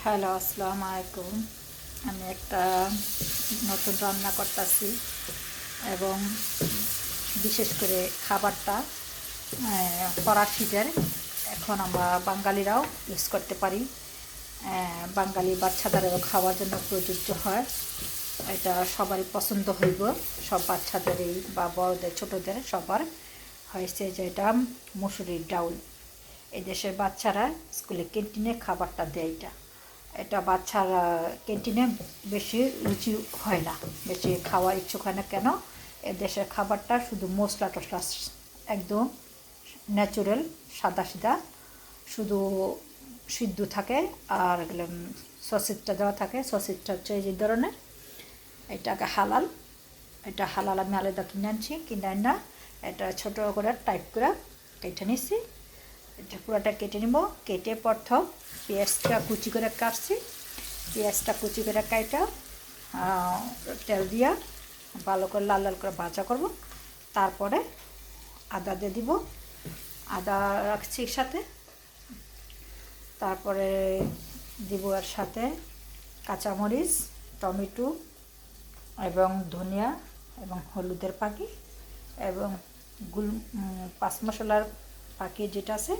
Hello, আসসালামু আলাইকুম। আমি একটা নতুন রান্না করতেছি এবং বিশেষ করে খাবারটা ফরাসিদের এখন আমরা বাঙালিরাও ইউজ করতে পারি। বাঙালি বাচ্চাদেরও খাওয়ার জন্য প্রযোজ্য হয়। এটা সবারই পছন্দ হইব, সব বাচ্চাদেরই বা বড়দের ছোটদের সবার। হয়েছে যে এটা মুসুরির ডাউল। এই দেশের বাচ্চারা স্কুলে ক্যান্টিনে খাবারটা দেয়। এটা এটা বাচ্চারা ক্যান্টিনে বেশি রুচি হয় না, বেশি খাওয়ার ইচ্ছুক হয় না। কেন? এ দেশের খাবারটা শুধু মশলা টশলা একদম ন্যাচুরাল, সাদা সিধা, শুধু সিদ্ধ থাকে। আর সসেজটা দেওয়া থাকে। সসেজটা হচ্ছে এই ধরনের, এটাকে হালাল। এটা হালাল আমি আলাদা কিনে আনছি, কিনে না এটা ছোটো করে টাইপ করে কেটে নিচ্ছি। এটা পুরোটা কেটে নিব। কেটে প্রথম পেঁয়াজটা কুচি করে কাটছি। পেঁয়াজটা কুচি করে কাটা তেল দিয়া ভালো করে লাল লাল করে ভাজা করব। তারপরে আদা দিয়ে দিব, আদা রাখছি সাথে। তারপরে দিব এর সাথে কাঁচামরিচ, টমেটো এবং ধনিয়া এবং হলুদের পাখি এবং পাঁচ মশলার পাখি যেটা আছে,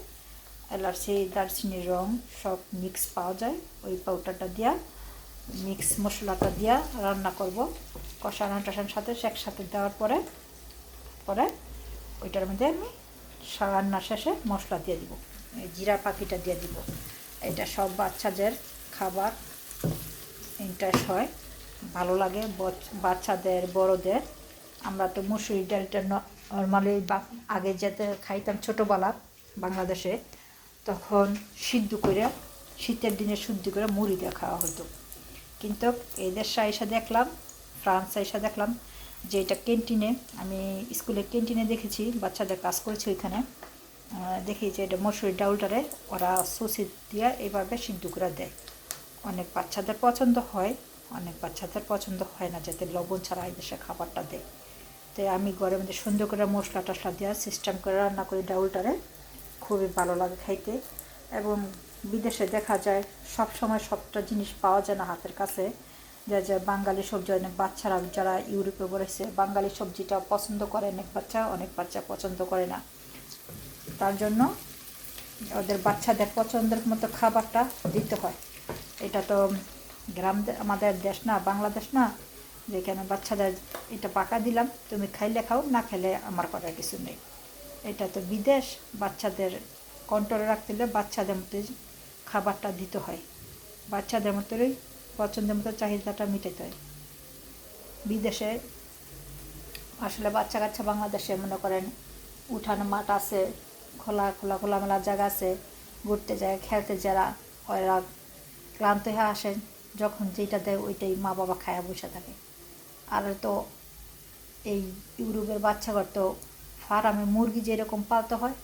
এলাচি, দারচিনি, রং সব মিক্স পাওয়া যায়। ওই পাউডারটা দিয়া মিক্স মশলাটা দিয়া রান্না করব। কষানো টষানোর সাথে একসাথে দেওয়ার পরে পরে ওইটার মধ্যে আমি রান্নার শেষে মশলা দিয়ে দিব, জিরা পাখিটা দিয়ে দিব। এটা সব বাচ্চাদের খাবার, ইন্টারেস্ট হয়, ভালো লাগে বাচ্চাদের বড়দের। আমরা তো মুসুরি ডালটা নর্মালি আগে যেতে খাইতাম ছোটোবেলা বাংলাদেশে, তখন সিদ্ধ করে, শীতের দিনে শুদ্ধ করে মুড়ি দিয়ে খাওয়া হতো। কিন্তু এই দেশে এসে দেখলাম, ফ্রান্সে এসে দেখলাম যে এটা ক্যান্টিনে, আমি স্কুলের ক্যান্টিনে দেখেছি, বাচ্চাদের কাজ করেছি ওইখানে, দেখি যে এটা মসুরি ডাউলটারে ওরা সসি দিয়ে এইভাবে সিদ্ধ করে দেয়। অনেক বাচ্চাদের পছন্দ হয়, অনেক বাচ্চাদের পছন্দ হয় না, যাতে লবণ ছাড়া এই দেশে খাবারটা দেয়। তাই আমি ঘরের মধ্যে সুন্দর করে মশলা টশলা দেওয়ার সিস্টেম করে রান্না করি ডাউলটারে। খুবই ভালো লাগে খাইতে। এবং বিদেশে দেখা যায় সব সময় সবটা জিনিস পাওয়া যায় না হাতের কাছে। যে বাঙালি সবজি অনেক বাচ্চারা যারা ইউরোপে বলেছে বাঙালি সবজিটা পছন্দ করে অনেক বাচ্চা পছন্দ করে না। তার জন্য ওদের বাচ্চাদের পছন্দের মতো খাবারটা দিতে হয়। এটা তো আমাদের দেশ না, বাংলাদেশ না, যেখানে বাচ্চাদের এটা পাকা দিলাম, তুমি খাইলে খাও, না খেলে আমার করার কিছু নেই। এটা তো বিদেশ, বাচ্চাদের কন্ট্রোলে রাখতে হলে বাচ্চাদের মতো খাবারটা দিতে হয়, বাচ্চাদের মতোই পছন্দের মতো চাহিদাটা মেটাতে হয়। বিদেশে আসলে বাচ্চা কাচ্চা, বাংলাদেশে মনে করেন উঠানো মাঠ আছে, খোলামেলা জায়গা আছে, ঘুরতে যায়, খেলতে যারা, ওরা ক্লান্ত হয়ে আসেন, যখন যেটা দেয় ওইটাই মা বাবা খায়া বসে থাকে। আর তো এই ইউরোপের বাচ্চাঘর তো ফার্মে মুরগি যেরকম পালতে হয়,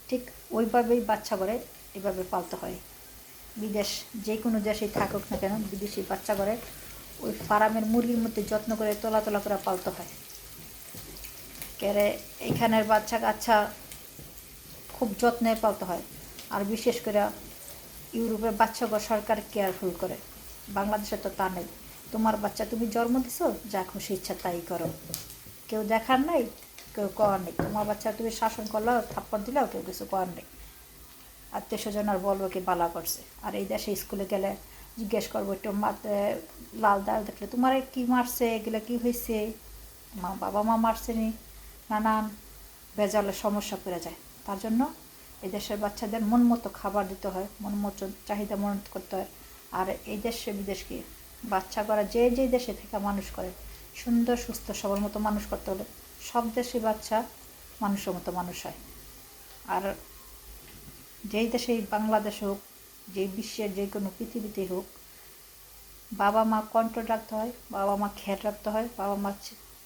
ঠিক ওইভাবেই বাচ্চা ঘরে এভাবে পালতে হয়। বিদেশ যে কোনো দেশেই থাকুক না কেন, বিদেশি বাচ্চা ঘরে ওই ফার্মের মুরগির মধ্যে যত্ন করে তোলা করে পালতে হয়। কেরে এখানের বাচ্চা কাচ্চা খুব যত্নে পালতে হয়। আর বিশেষ করে ইউরোপের বাচ্চাঘর সরকার কেয়ারফুল করে, বাংলাদেশে তো তা নেই। তোমার বাচ্চা তুমি জন্ম দিছো, যা খুশি ইচ্ছা তাই করো, কেউ দেখার নেই, কেউ করার নেই। তোমার বাচ্চা তুমি শাসন করলেও, থাপ্পড় দিলেও কেউ কিছু করার নেই। আত্মীয় স্বজন আর বলবো কি বালা করছে। আর এই দেশে স্কুলে গেলে জিজ্ঞেস করবো, একটু লাল দাল দেখলে তোমার কি মারছে, এগুলো কি হয়েছে, বাবা মা মারছে নি, নানান ভেজালের সমস্যা পড়ে যায়। তার জন্য এই দেশের বাচ্চাদের মন মতো খাবার দিতে হয়, মন মতো চাহিদা মন করতে হয়। আর এই দেশে বিদেশকে বাচ্চা করা যে দেশে থেকে মানুষ করে, সুন্দর সুস্থ সবার মতো মানুষ করতে হলে সব দেশে বাচ্চা মানুষের মতো মানুষ হয়। আর যেই দেশেই বাংলাদেশ হোক, যে বিশ্বের যে কোনো পৃথিবীতে হোক, বাবা মা কন্ট্রোল রাখতে হয়, বাবা মা খেয়াল রাখতে হয়। বাবা মা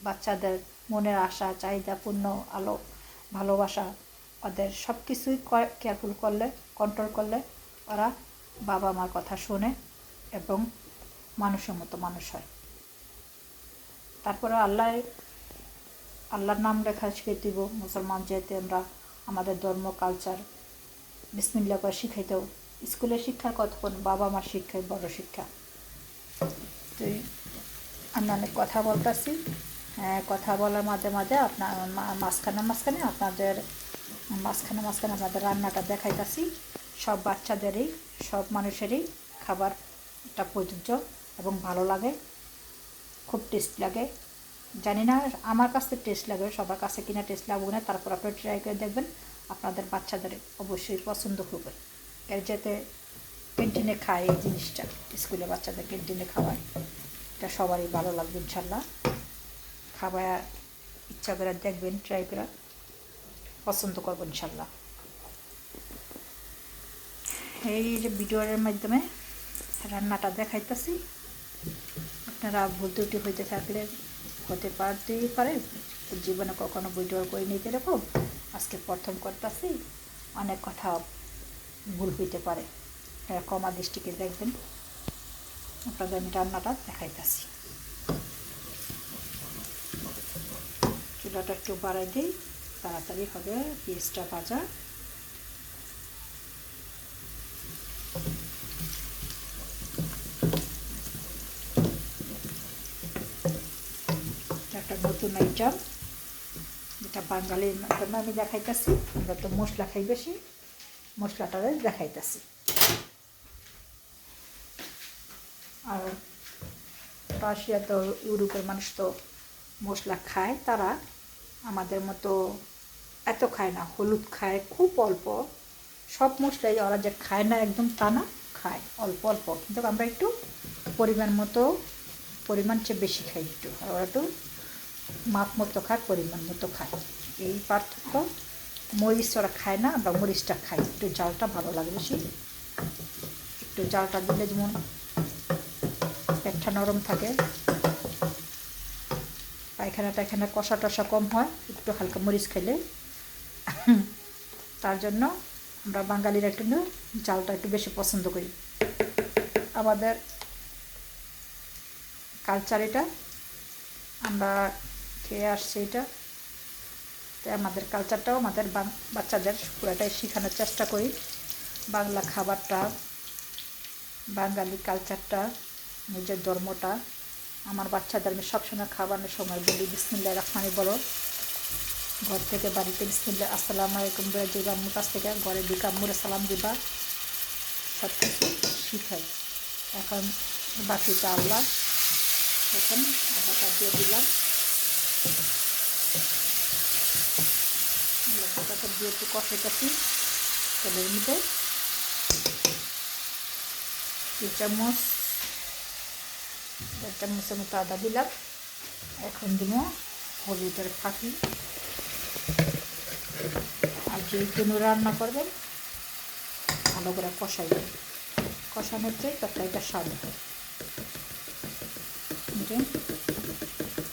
বাচ্চাদের মনের আশা চাহিদা পূর্ণ, আলো ভালোবাসা, ওদের সব কিছুই কেয়ারফুল করলে, কন্ট্রোল করলে ওরা বাবা মার কথা শোনে এবং মানুষের মতো মানুষ হয়। তারপরে আল্লাহর নাম লেখা শিখে দিব। মুসলমান যেহেতু আমরা, আমাদের ধর্ম কালচার বিসমিল্লাহ করে শিখাইতেও স্কুলের শিক্ষার কতক্ষণ, বাবা মার শিক্ষাই বড় শিক্ষা। তো আমি অনেক কথা বলতেছি, হ্যাঁ, কথা বলার মাঝে মাঝে আপনার মাঝখানে আপনাদের রান্নাটা দেখাইতেছি। সব বাচ্চাদেরই, সব মানুষেরই খাবারটা প্রযোজ্য এবং ভালো লাগে, খুব টেস্ট লাগে। জানি না আমার কাছে টেস্ট লাগবে, সবার কাছে কিনা টেস্ট লাগবে না, তারপর আপনি ট্রাই করে দেখবেন, আপনাদের বাচ্চাদের অবশ্যই পছন্দ হবে। এর যাতে ক্যান্টিনে খায় এই জিনিসটা, স্কুলে বাচ্চাদের ক্যান্টিনে খাওয়ায়, এটা সবারই ভালো লাগবে ইনশাল্লাহ। খাবার ইচ্ছা করে দেখবেন, ট্রাই করে পছন্দ করবেন ইনশাল্লাহ। এই যে ভিডিওর মাধ্যমে রান্নাটা দেখাইতেছি, আপনারা ভুল ত্রুটি হইতে থাকলে হতে পারতেই পারে, জীবনে কখনো ভিডিও করে নিতে এরকম আজকে প্রথম করতেছি, অনেক কথা ভুল হইতে পারে, কমা দৃষ্টিকে দেখবেন। আপনাদের আমি রান্নাটা দেখাইতেছি। চুলাটা একটু বাড়াই দিই, তাড়াতাড়ি হবে পেঁয়াজটা ভাজা। একটা নতুন আইটেম, যেটা বাঙালির জন্য আমি দেখাইতেছি। আমরা তো মশলা খাই বেশি, মশলাটা দেখাইতেছি। আর রাশিয়া তো, ইউরোপের মানুষ তো মশলা খায়, তারা আমাদের মতো এত খায় না, হলুদ খায় খুব অল্প। সব মশলাই ওরা যে খায় না একদম তা না, খায় অল্প অল্প, কিন্তু আমরা একটু পরিমাণ চেয়ে বেশি খাই একটু, আর ওরা একটু মাপ মতো খায়, পরিমাণ মতো খায়, এই পার্থক্য। মরিচ ওরা খায় না, আমরা মরিচটা খাই, একটু জালটা ভালো লাগে বেশি। একটু জালটা দিলে যেমন পেটটা নরম থাকে, পায়খানা কষা টষা কম হয় একটু হালকা মরিচ খাইলে। তার জন্য আমরা বাঙালিরা একটু জালটা একটু বেশি পছন্দ করি। আমাদের কালচার এটা, আমরা খেয়ে আসছি এটা, তাই আমাদের কালচারটাও আমাদের বাচ্চাদের পুরোটাই শেখানোর চেষ্টা করি। বাংলা খাবারটা, বাঙালি কালচারটা, নিজের ধর্মটা আমার বাচ্চাদের আমি সবসময় খাবারের সময় বলি বিসমিল্লাহির রহমানির রহিম বলো। ঘর থেকে বাড়িতে বিসমিল্লাহ আসসালামু আলাইকুম বলে দিবা, আম্মুর কাছ থেকে ঘরে ঢুকে আম্মুরে সালাম দিবা, সব কিছু শিখাই। এখন বাকিটা আল্লাহ। এখন আদাটা দিয়ে দিলাম, আদাটা দিয়ে একটু কষাইতেছি তেলের মধ্যে। 2 চামচের মতো আদা দিলাম। এখন দিব হলুদের ফাঁকি। আর যে কোনো রান্না করবেন ভালো করে কষাইবেন, কষানোর চেয়ে তরকারিটা স্বাদ হয়।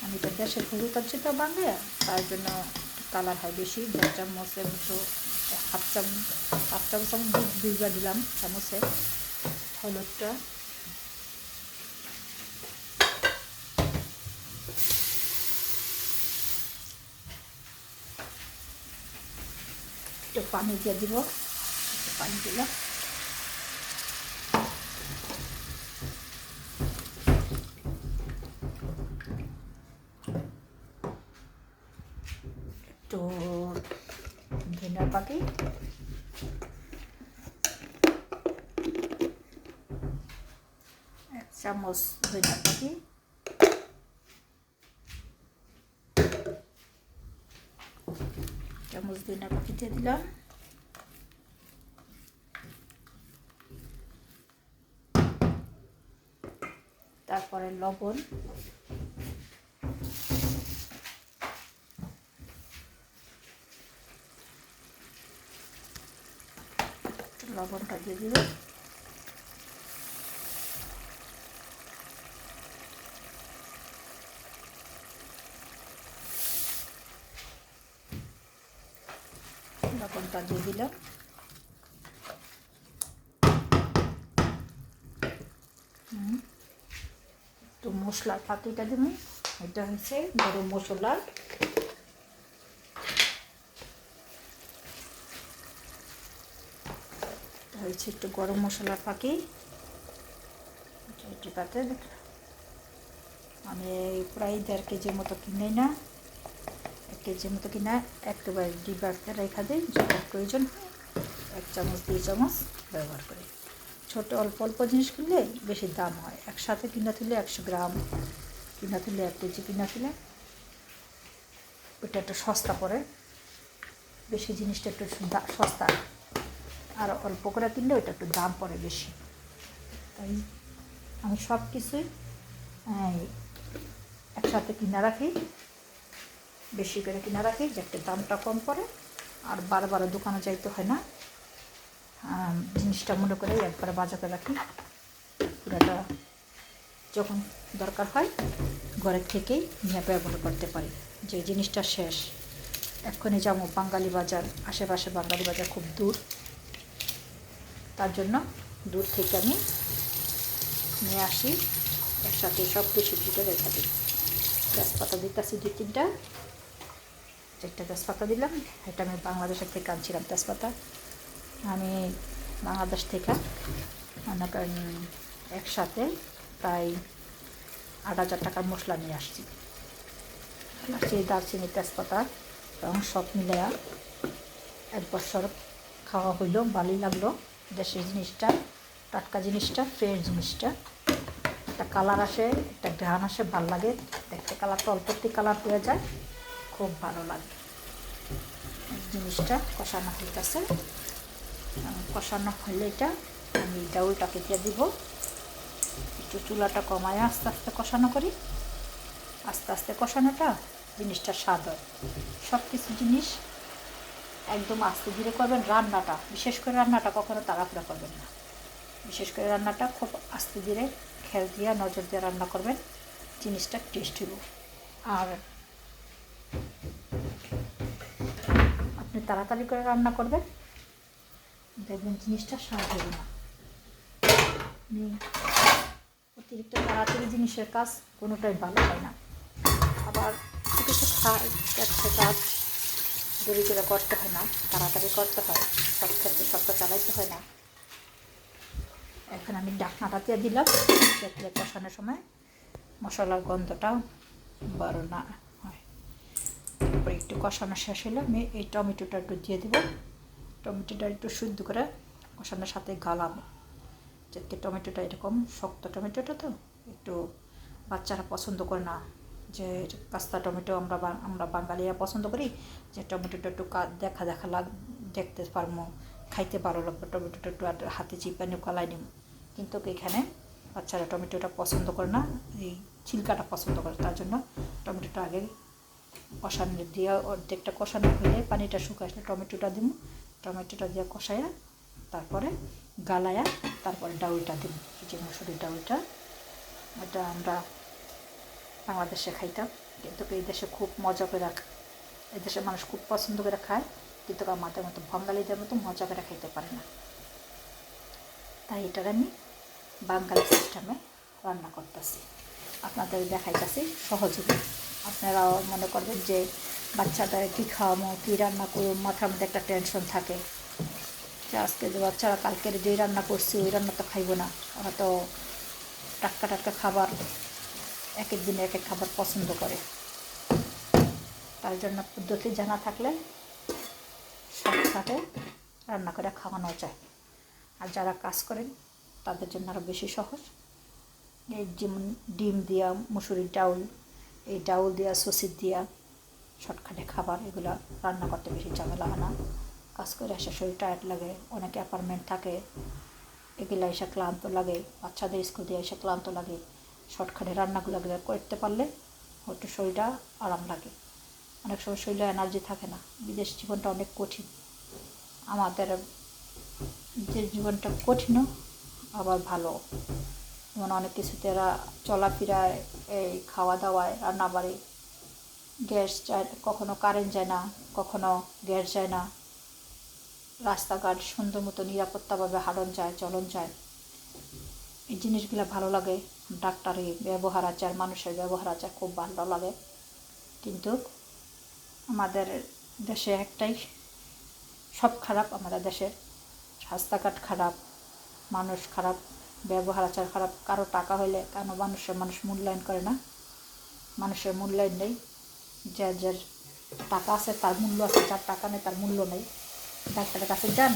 আমি তো দেশের হলুদ আছে তো বাংলা, তার জন্য কালার হয় বেশি। 2 চামচের মতো, হাফ চামচ আমি দুইবার দিলাম চামচে হলুদটা। একটু পানি দিয়ে দিব, পানি দিলাম। একটু ধনিয়া পাতা, 1 চামচ ধনিয়া পাতা, চামচ ধনিয়া পাতা দিয়ে দিলাম। তারপরে লবণ, লবণটা দিয়ে দিব। লবণটা দিয়ে দিলাম। তো মশলার পাতিটা দেবো, এটা হচ্ছে গরম মশলা। রয়েছে একটু গরম মশলার পাখি এটি পাতে। আমি প্রায় 1.5 কেজির মতো কিনে না, 1 কেজির মতো কিনা একেবারে ডিবাতে রেখা দিই, যখন প্রয়োজন 1 চামচ 2 চামচ ব্যবহার করি। ছোট অল্প অল্প জিনিস কিনলে বেশি দাম হয়, একসাথে কিনা তুলে 100 গ্রাম কিনা তুলে 1 কেজি কিনা তুলে ওটা একটু সস্তা পড়ে, বেশি জিনিসটা একটু সস্তা, আর অল্প করে কিনলে ওইটা একটু দাম পড়ে বেশি। তাই আমি সব কিছুই একসাথে কিনা রাখি, বেশি করে কিনা রাখি যাতে দামটা কম পড়ে, আর বারবার দোকানে যাইতে হয় না। জিনিসটা মনে করে একবারে বাজারে রাখি, পুরোটা যখন দরকার হয় ঘরের থেকেই নিয়ে ব্যবহার করতে পারি। যে জিনিসটা শেষ এক্ষুনি যাবো বাঙালি বাজার, আশেপাশে বাঙালি বাজার খুব দূর, তার জন্য দূর থেকে আমি নিয়ে আসি, একসাথে সব কিছু দিতে রেখে দিই। তেজপাতা দিতেছি 2-3টা, 4টা তেজপাতা দিলাম। এটা আমি বাংলাদেশের থেকে আনছিলাম তেজপাতা, আমি বাংলাদেশ থেকে মনে করেন একসাথে প্রায় 8,000 টাকার মশলা নিয়ে আসছি। দারচিনি তেজপাতা এবং সব মিলিয়ে 1 বছর খাওয়া হইলো, ভালোই লাগলো। দেশের জিনিসটা, টাটকা জিনিসটা, ফ্রেশ জিনিসটা, একটা কালার আসে, একটা ঘ্রাণ আসে, ভালো লাগে দেখতে। কালারটা অল্পতে কালার হয়ে যায়, খুব ভালো লাগে। জিনিসটা কষানো হইতেছে, কষানো হলে এটা আমি ডাউলটাকে দিয়ে দিব। একটু চুলাটা কমায় আস্তে আস্তে কষানো করি, আস্তে আস্তে কষানোটা জিনিসটা স্বাদ হয়। সব কিছু জিনিস একদম আস্তে ধীরে করবেন। রান্নাটা, বিশেষ করে রান্নাটা কখনো তাড়াহুড়া করবেন না, বিশেষ করে রান্নাটা খুব আস্তে ধীরে খেয়াল দিয়ে নজর দিয়ে রান্না করবেন, জিনিসটা টেস্ট হইব। আর আপনি তাড়াতাড়ি করে রান্না করবেন, দেখবেন জিনিসটা স্বাদ হবে না। অতিরিক্ত তাড়াতাড়ি জিনিসের কাজ কোনোটাই ভালো হয় না। আবার কিছু কিছু কাজ দেরি করে করতে হয় না, তাড়াতাড়ি করতে হয়, সব ক্ষেত্রে সবটা চালাইতে হয় না। এখন আমি ঢাকনাটা দিয়ে দিলাম, যাতে কষানোর সময় মশলার গন্ধটা বড় না হয়। তারপরে একটু কষানো শেষ হলে আমি এই টমেটোটা একটু দিয়ে দেবো। টমেটোটা একটু শুদ্ধ করে কষানোর সাথে গালাবো, যাতে টমেটোটা এরকম শক্ত টমেটোটা তো একটু বাচ্চারা পছন্দ করে না, যে কাঁচা টমেটো আমরা বাঙালিরা পছন্দ করি, যে টমেটোটা একটু দেখা দেখা দেখতে পারবো, খাইতে ভালো লাগবে, টমেটোটা একটু হাতে চিপানি কলাই নিব। কিন্তু এখানে বাচ্চারা টমেটোটা পছন্দ করে না, এই ছিলকাটা পছন্দ করে, তার জন্য টমেটোটা আগে কষানো দিয়ে অর্ধেকটা কষানো হলে পানিটা শুকায় আসলে টমেটোটা দিব। টমেটোটা দিয়ে কষাইয়া তারপরে গালায়া তারপরে ডাউলটা দিব, যে মুসুরির ডাউলটা, এটা আমরা বাংলাদেশে খাইতাম, কিন্তু এই দেশে খুব মজা করে এই দেশের মানুষ খুব পছন্দ করে খায়, কিন্তু আমাদের মতো বাঙালিদের মতো মজা করে খাইতে পারে না। তাই এটার আমি বাঙালি সিস্টেমে রান্না করতেছি, আপনাদের দেখাইতেছি সহজে। আপনারাও মনে করবেন যে বাচ্চাদের কী খাওয়াবো, কী রান্না করবো, মাথার মধ্যে একটা টেনশন থাকে যে আজকে যে বাচ্চারা কালকের যেই রান্না করছি ওই রান্না তো খাইব না, ওরা তো টাটকা টাটকা খাবার, এক এক দিনে এক এক খাবার পছন্দ করে। তার জন্য পদ্ধতি জানা থাকলে সাথে রান্না করে খাওয়ানো যায়। আর যারা কাজ করেন তাদের জন্য আরও বেশি সহজ। এই যেমন ডিম দিয়া মুসুরির ডাউল, এই ডাউল দিয়া সসির দিয়া শর্টকাটে খাবার, এগুলো রান্না করতে বেশি ঝামেলা হয় না। কাজ করে এসে শরীর টায়ার্ড লাগে, অনেকে অ্যাপার্টমেন্ট থাকে, এগুলো এসে ক্লান্ত লাগে, বাচ্চাদের স্কুল দিয়ে এসে ক্লান্ত লাগে। শর্টকাটে রান্নাগুলো করতে পারলে একটু শরীরটা আরাম লাগে। অনেক সময় শরীরে এনার্জি থাকে না, বিদেশ জীবনটা অনেক কঠিন। আমাদের যে জীবনটা কঠিনও আবার ভালো, যেমন অনেক কিছুতে এরা চলাফেরায়, এই খাওয়া দাওয়ায়, রান্নাবাড়ি, গ্যাস যায়, কখনো কারেন্ট যায় না, কখনো গ্যাস যায় না, রাস্তাঘাট সুন্দর মতো নিরাপত্তাভাবে হাঁটন যায়, চলন যায়, এই জিনিসগুলো ভালো লাগে। ডাক্তারি ব্যবহার আচার, মানুষের ব্যবহার আচার খুব ভালো লাগে। কিন্তু আমাদের দেশে একটাই সব খারাপ, আমাদের দেশের রাস্তাঘাট খারাপ, মানুষ খারাপ, ব্যবহার আচার খারাপ, কারো টাকা হইলে কেন মানুষ মূল্যায়ন করে না? মানুষের মূল্যায়ন নেই। যার টাকা আছে তার মূল্য আছে, যার টাকা নেই তার মূল্য নেই। ডাক্তারের কাছে যান,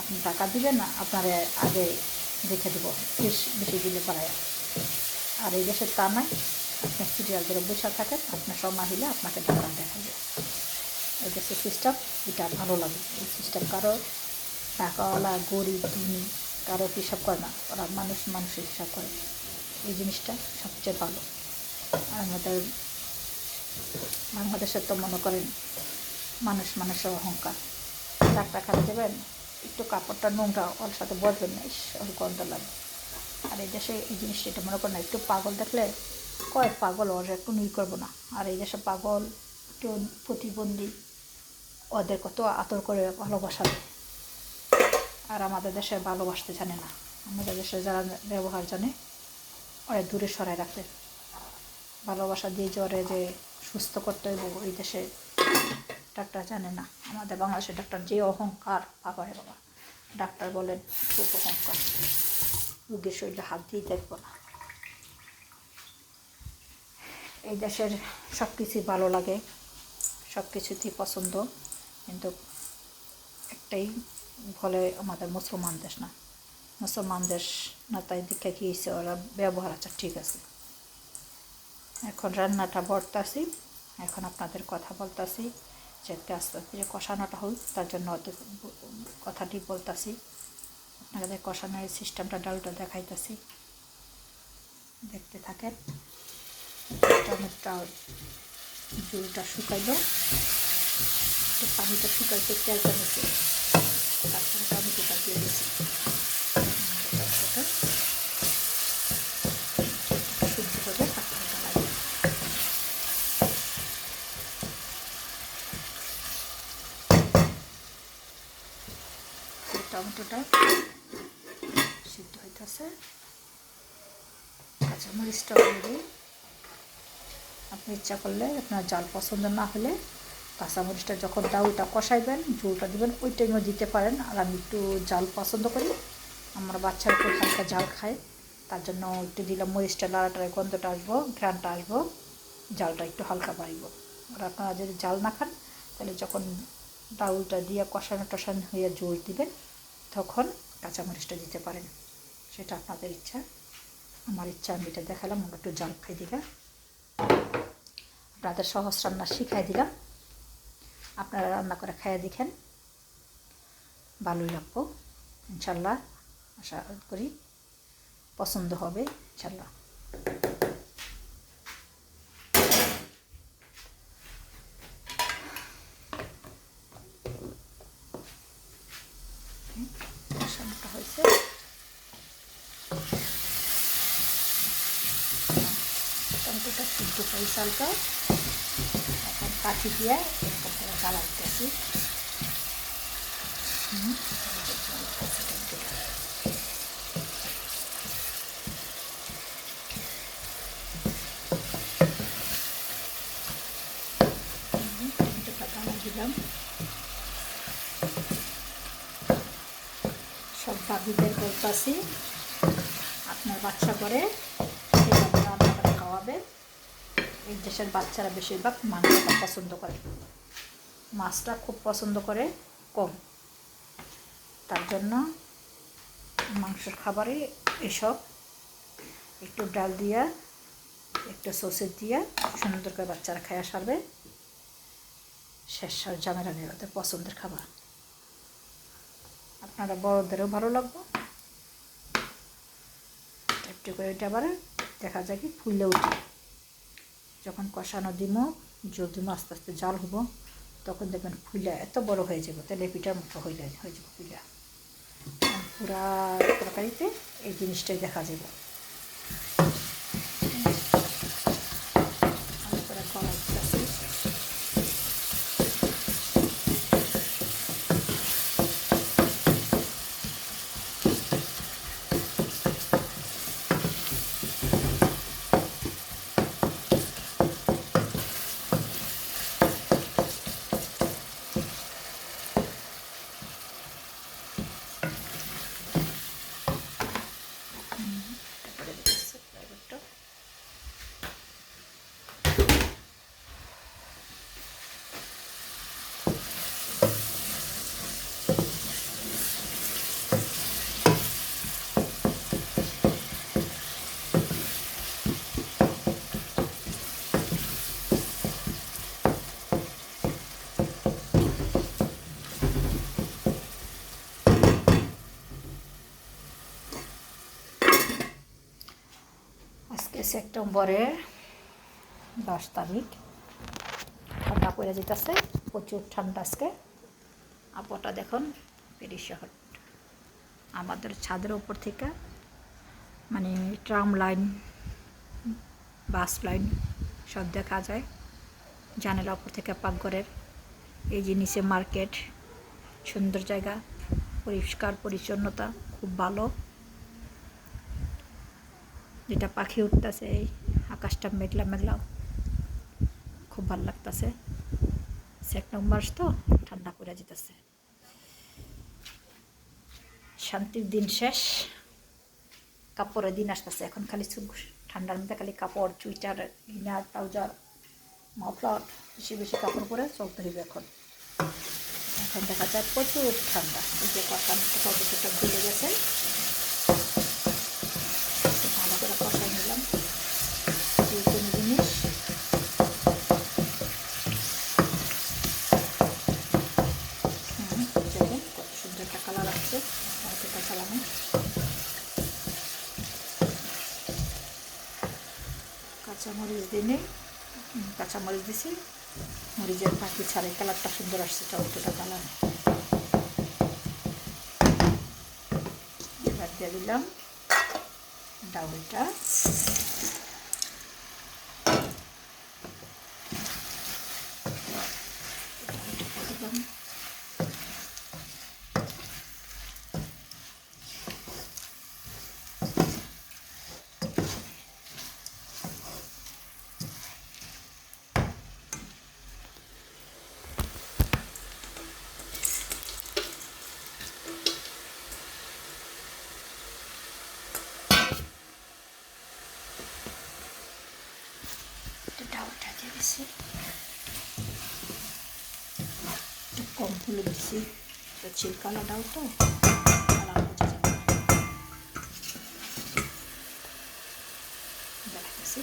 আপনি টাকা দিবেন না, আপনার আগে দেখে দেবো বেশি দিলে পারায়। আর এই দেশে তা নাই, আপনি সিরিয়াল ধরে বসে থাকেন, আপনার সময় হলে আপনাকে ডাক্তার দেখাবে। এই দেশের সিস্টেম এটা ভালো লাগে। এই সিস্টেম কারো টাকাওয়ালা গরিব ধনী কারো হিসাব করে না, ওরা মানুষের হিসাব করে। এই জিনিসটা সবচেয়ে ভালো। আর আমাদের বাংলাদেশের তো মনে করেন মানুষের অহংকার। ডাক্তারখানা দেবেন, একটু কাপড়টা নোংরা, ওর সাথে বসবেন না, ওর গন্ধ লাগে। আর এই দেশে এই জিনিসটা এটা মনে করেন না, একটু পাগল দেখলে কয় পাগল, ওর একটু করবো না। আর এই দেশে পাগল কেউ প্রতিবন্ধী ওদের কত আদর করে ভালোবাসা দেয়। আর আমাদের দেশে ভালোবাসতে জানে না। আমাদের দেশে যারা ব্যবহার জানে ওরা দূরে সরাই রাখে। ভালোবাসা দিয়ে জ্বরে যে সুস্থ করতে হইব, ওই দেশে ডাক্তার জানে না। আমাদের বাংলাদেশের ডাক্তার যে অহংকার, বাবা রে বাবা, ডাক্তার বলেন খুব অহংকার, রোগীর শরীরে হাত দিয়ে দেখবো না। এই দেশের সব কিছুই ভালো লাগে, সব কিছুতেই পছন্দ, কিন্তু একটাই বলে আমাদের মুসলমান দেশ না। মুসলমান দেশ না, তাই দীক্ষা কী হয়েছে, ওরা ব্যবহার আচ্ছা ঠিক আছে। এখন রান্নাটা বর্তাছি, এখন আপনাদের কথা বলতাছি, যাতে আস্তে আস্তে যে কষানোটা হোক, তার জন্য অর্ধেক কথাটি বলতাছি। আপনাদের কষানোর সিস্টেমটা ডালটা দেখাইতেছি, দেখতে থাকেন। টমেটোটা জলটা শুকাইল, পানিটা শুকাইতে তেলটা নিচে, তারপরে টমেটোটা দিয়ে দিয়েছি। টমেটোটা শুদ্ধ করে পাখিটা লাগে। টমেটোটা সিদ্ধ হইতেছে, কাঁচামরিচটা দিয়ে আপনি ইচ্ছা করলে, আপনার জাল পছন্দ না হলে কাঁচামরিচটা যখন ডাউলটা কষাইবেন, ঝোলটা দিবেন, ওই টাইমে দিতে পারেন। আর আমি একটু জাল পছন্দ করি, আমার বাচ্চারা একটু হালকা জাল খায়, তার জন্য একটু দিলাম। মরিচটা লাড়াটার গন্ধটা আসবো, ঘ্রাণটা আসবো, জালটা একটু হালকা বাড়িব। আর আপনারা যদি জাল না খান, তাহলে যখন ডাউলটা দিয়ে কষানো টষানো হয়ে জল দিবেন, তখন কাঁচামরিচটা দিতে পারেন, সেটা আপনাদের ইচ্ছা। আমার ইচ্ছা আমি এটা দেখালাম, আমরা একটু জাল খাই দিলা, আপনাদের সহজ রান্না শিখাই দিলাম। আপনারা রান্না করে খাইয়ে দেখেন, ভালোই লাগবো ইনশাল্লাহ। আশা করি পছন্দ হবে ইনশাল্লাহ। কষানোটা হয়েছে, টমেটোটা সিদ্ধ করে চালটা এখন কাঠি দিয়ে এরকম করে জ্বালাইতেছি। টমেটোটা জ্বালা দিলাম। সব দাবিদের বলতেছি, আপনার বাচ্চা করে সেভাবে রান্না করে খাওয়াবে। এই দেশের বাচ্চারা বেশিরভাগ মাংসটা পছন্দ করে, মাছটা খুব পছন্দ করে কম। তার জন্য মাংসের খাবারে এসব একটু ডাল দিয়া, একটু সসেজ দিয়া সুন্দর করে বাচ্চারা খাইয়া সারবে। শেষ ঝামেলা নেই, ওদের পছন্দের খাবার। আপনারা বড়দেরও ভালো লাগবে। একটু করে এটা আবার দেখা যায় কি ফুলে উঠে, যখন কষানো দিব, জল দিব, আস্তে আস্তে জাল হবো, তখন দেখবেন ফুলা এত বড় হয়ে যাবে, তেলে পিঠার মতো হয়ে যাবে ফুলা। পুরা তরকারিতে এই জিনিসটাই দেখা যাবে। আজকে সেপ্টেম্বরের 10 তারিখ। ঠান্ডা পড়ে যেতেছে, প্রচুর ঠান্ডা আজকে। আবহাওয়াটা দেখুন ভেরি শহর। আমাদের ছাদের উপর থেকে মানে ট্রাম লাইন, বাস লাইন সব দেখা যায়। জানালা উপর থেকে পাকঘরের। এই যে নিচে মার্কেট, সুন্দর জায়গা, পরিষ্কার পরিচ্ছন্নতা খুব ভালো। যেটা পাখি উঠতেছে, এই আকাশটা মেঘলা মেঘলা, খুব ভালো লাগতেছে। সেপ্টেম্বর মাস তো ঠান্ডা পড়ে যেতেছে। শান্তির দিন শেষ, কাপড়ের দিন আসতেছে। এখন খালি ঠান্ডার মধ্যে খালি কাপড়, চুইটার, ইনার, ট্রাউজার, মাফলার, বেশি বেশি কাপড় পরে চলতে হবে। এখন দেখা যায় প্রচুর ঠান্ডা। এই যে কষানোটা টমেটোটা ভুলে গেছে, ভালো করে কষাই নিলাম। এই কোনো জিনিস দেখুন কত সুন্দর একটা কালার আসছে টমেটোটা চালানো। কাঁচামরিচ দিনে কাঁচামরিচ দিছি, মরিচের পাখি ছাড়া কালারটা সুন্দর আসছে টমেটোটা কালার। এবার দিয়ে দিলাম ডাউলটা। ডাউলটা দিয়ে দিছি, একটু কম হলে দিছি, তো চিলকালা ডাউল তো কালার বোঝা যাবে না। দেখাচ্ছি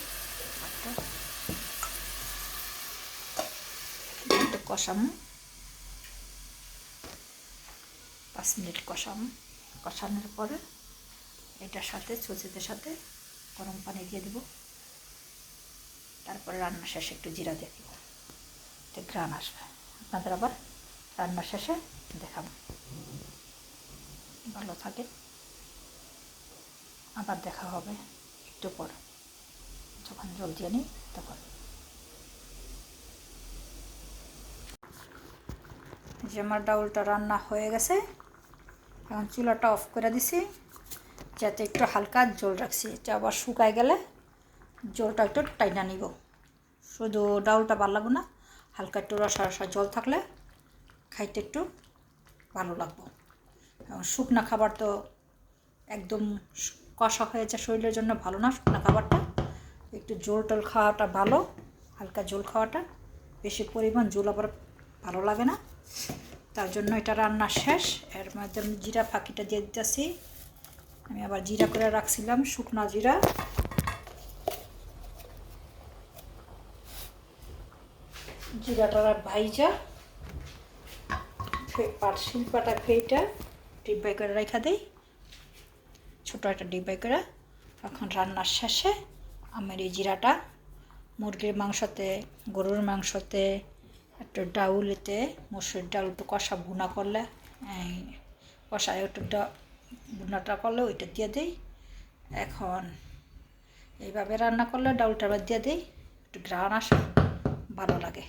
একটু কষাম, 5 মিনিট কষাম। কষানোর পরে এটার সাথে সবজিদের সাথে গরম পানি দিয়ে দেবো। তারপরে রান্না শেষে একটু জিরা দিয়ে দেবো, এতে ঘ্রাণ আসবে। আপনাদের আবার রান্না শেষে দেখাবো। ভালো থাকে, আবার দেখা হবে একটু পর, যখন জল দিয়ে নিই তখন। যে আমার ডাউলটা রান্না হয়ে গেছে, এখন চুলাটা অফ করে দিছি, যাতে একটু হালকা জল রাখছি। এটা আবার শুকায় গেলে জলটা একটু টাইনা নিব। শুধু ডাউলটা ভালো লাগবে না, হালকা একটু রসা রসা জল থাকলে খাইতে একটু ভালো লাগবে। এবং শুকনা খাবার তো একদম কষা হয়েছে, শরীরের জন্য ভালো না শুকনা খাবারটা। একটু জল টল খাওয়াটা ভালো, হালকা জল খাওয়াটা। বেশি পরিমাণ জল আবার ভালো লাগে না, তার জন্য এটা রান্না শেষ। এর মধ্যে আমি জিরা ফাঁকিটা দিয়ে দিতেছি। আমি আবার জিরা করে রাখছিলাম, শুকনা জিরা। জিরাটা ভাইজা শিল্পাটা ফেইটা ডিব্বাই করে রেখা দিই, ছোটো একটা ডিব্বাই করে। এখন রান্নার শেষে আমার এই জিরাটা মুরগির মাংসতে, গরুর মাংসতে, একটু ডাউলেতে, মসুর ডাল একটু কষা ভুনা করলে, কষায় একটু ভুনাটা করলে ওইটা দিয়ে দিই। এখন এইভাবে রান্না করলে ডাউলটা দিয়ে দিই, একটু ঘ্রাণ আসে, ভালো লাগে।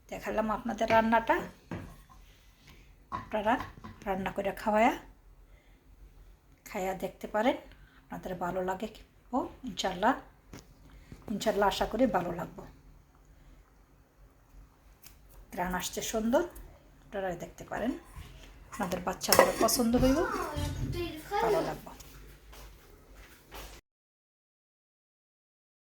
দেখালাম আপনাদের রান্নাটা, আপনারা রান্না করে খাইয়া দেখতে পারেন, আপনাদের ভালো লাগে। ও ইনশাল্লাহ আশা করি ভালো লাগবে। ঘ্রাণ আসছে সুন্দর, আপনারা দেখতে পারেন, আপনাদের বাচ্চাদের পছন্দ হইব, ভালো লাগবে।